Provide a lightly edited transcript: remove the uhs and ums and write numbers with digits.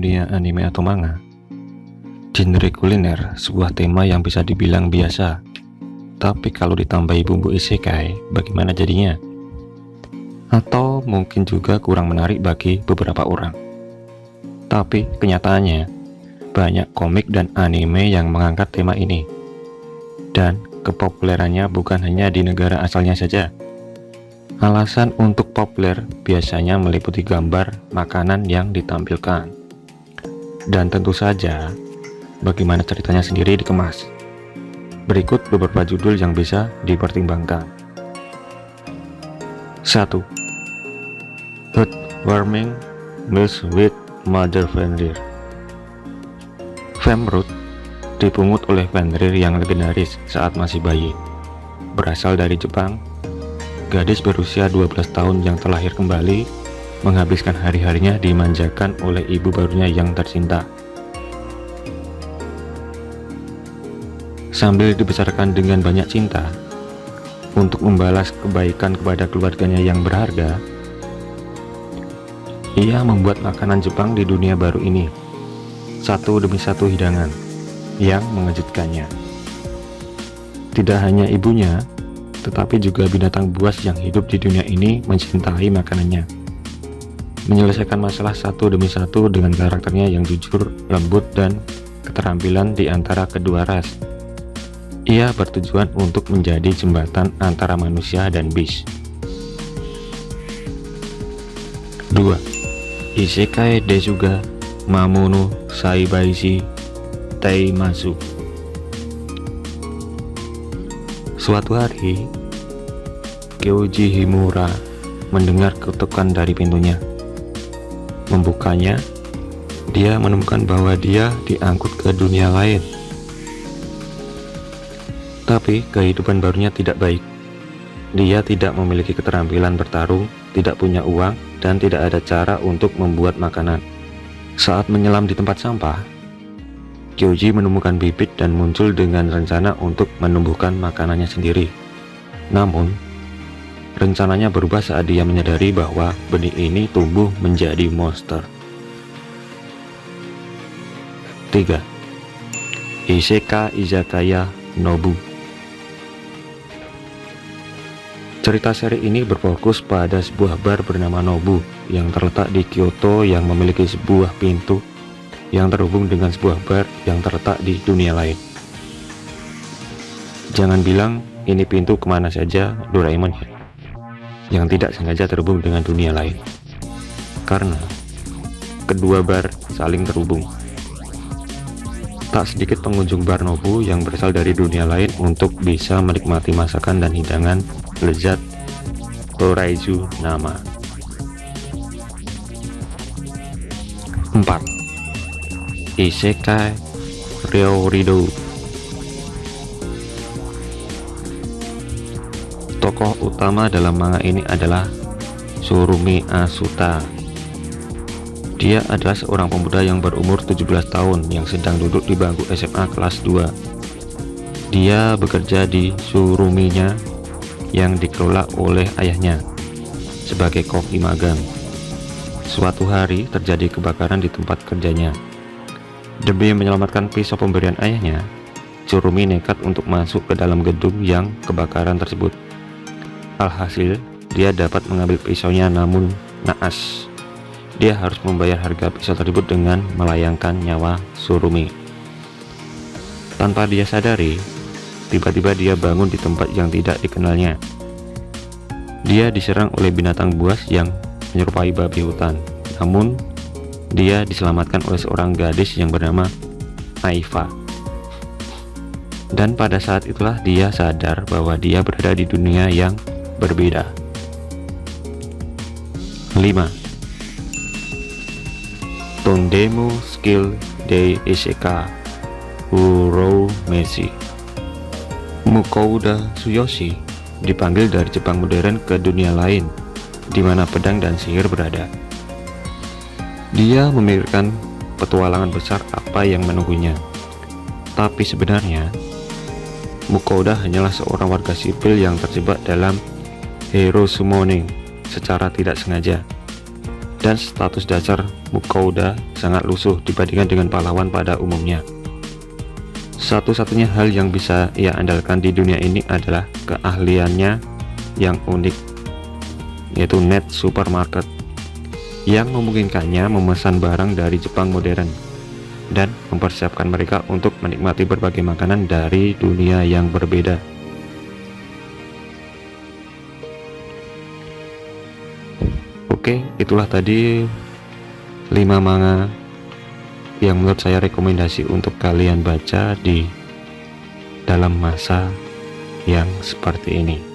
dunia anime atau manga, genre kuliner sebuah tema yang bisa dibilang biasa. Tapi kalau ditambahi bumbu isekai, bagaimana jadinya? Atau mungkin juga kurang menarik bagi beberapa orang. Tapi kenyataannya, banyak komik dan anime yang mengangkat tema ini. Dan kepopulerannya bukan hanya di negara asalnya saja. Alasan untuk populer biasanya meliputi gambar makanan yang ditampilkan. Dan tentu saja, bagaimana ceritanya sendiri dikemas. Berikut beberapa judul yang bisa dipertimbangkan. 1. Heartwarming Meals with Mother Fenrir. Fenrir dipungut oleh Fenrir yang legendaris saat masih bayi. Berasal dari Jepang, gadis berusia 12 tahun yang terlahir kembali menghabiskan hari-harinya dimanjakan oleh ibu barunya yang tercinta. Sambil dibesarkan dengan banyak cinta, untuk membalas kebaikan kepada keluarganya yang berharga, ia membuat makanan Jepang di dunia baru ini, satu demi satu hidangan yang mengejutkannya. Tidak hanya ibunya, tetapi juga binatang buas yang hidup di dunia ini mencintai makanannya. Menyelesaikan masalah satu demi satu dengan karakternya yang jujur, lembut, dan keterampilan di antara kedua ras. Ia bertujuan untuk menjadi jembatan antara manusia dan beast. 2. Isekai Desuga Mamono Saibaishi Teimasu. Suatu hari, Kyoji Himura mendengar ketukan dari pintunya. Membukanya, dia menemukan bahwa dia diangkut ke dunia lain. Tapi kehidupan barunya tidak baik. Dia tidak memiliki keterampilan bertarung, tidak punya uang, dan tidak ada cara untuk membuat makanan. Saat menyelam di tempat sampah, Kyoji menemukan bibit dan muncul dengan rencana untuk menumbuhkan makanannya sendiri. Namun, rencananya berubah saat dia menyadari bahwa benih ini tumbuh menjadi monster. 3. Isekai Izakaya Nobu. Cerita seri ini berfokus pada sebuah bar bernama Nobu yang terletak di Kyoto yang memiliki sebuah pintu yang terhubung dengan sebuah bar yang terletak di dunia lain. Jangan bilang ini pintu kemana saja Doraemon ya, yang tidak sengaja terhubung dengan dunia lain, karena kedua bar saling terhubung. Tak sedikit pengunjung bar Nobu yang berasal dari dunia lain untuk bisa menikmati masakan dan hidangan lezat Toraizu nama. 4. Isekai Ryourido. Tokoh utama dalam manga ini adalah Tsurumi Asuta. Dia adalah seorang pemuda yang berumur 17 tahun yang sedang duduk di bangku SMA kelas 2. Dia bekerja di Tsuruminya yang dikelola oleh ayahnya sebagai koki magang. Suatu hari terjadi kebakaran di tempat kerjanya. Demi menyelamatkan pisau pemberian ayahnya, Tsurumi nekat untuk masuk ke dalam gedung yang kebakaran tersebut. Alhasil, dia dapat mengambil pisaunya namun naas. Dia harus membayar harga pisau tersebut dengan melayangkan nyawa Tsurumi. Tanpa dia sadari, tiba-tiba dia bangun di tempat yang tidak dikenalnya. Dia diserang oleh binatang buas yang menyerupai babi hutan. Namun, dia diselamatkan oleh seorang gadis yang bernama Aifa. Dan pada saat itulah dia sadar bahwa dia berada di dunia yang berbeda. 5. Tondemu Skill de Isekai Uromeshi. Mukouda Tsuyoshi dipanggil dari Jepang modern ke dunia lain, di mana pedang dan sihir berada. Dia memikirkan petualangan besar apa yang menunggunya. Tapi sebenarnya, Mukouda hanyalah seorang warga sipil yang terjebak dalam hero summoning secara tidak sengaja. dan status dasar Mukouda sangat lusuh dibandingkan dengan pahlawan pada umumnya. Satu-satunya hal yang bisa ia andalkan di dunia ini adalah keahliannya yang unik, yaitu net supermarket, yang memungkinkannya memesan barang dari Jepang modern dan mempersiapkan mereka untuk menikmati berbagai makanan dari dunia yang berbeda. Oke, itulah tadi 5 manga yang menurut saya rekomendasi untuk kalian baca di dalam masa yang seperti ini.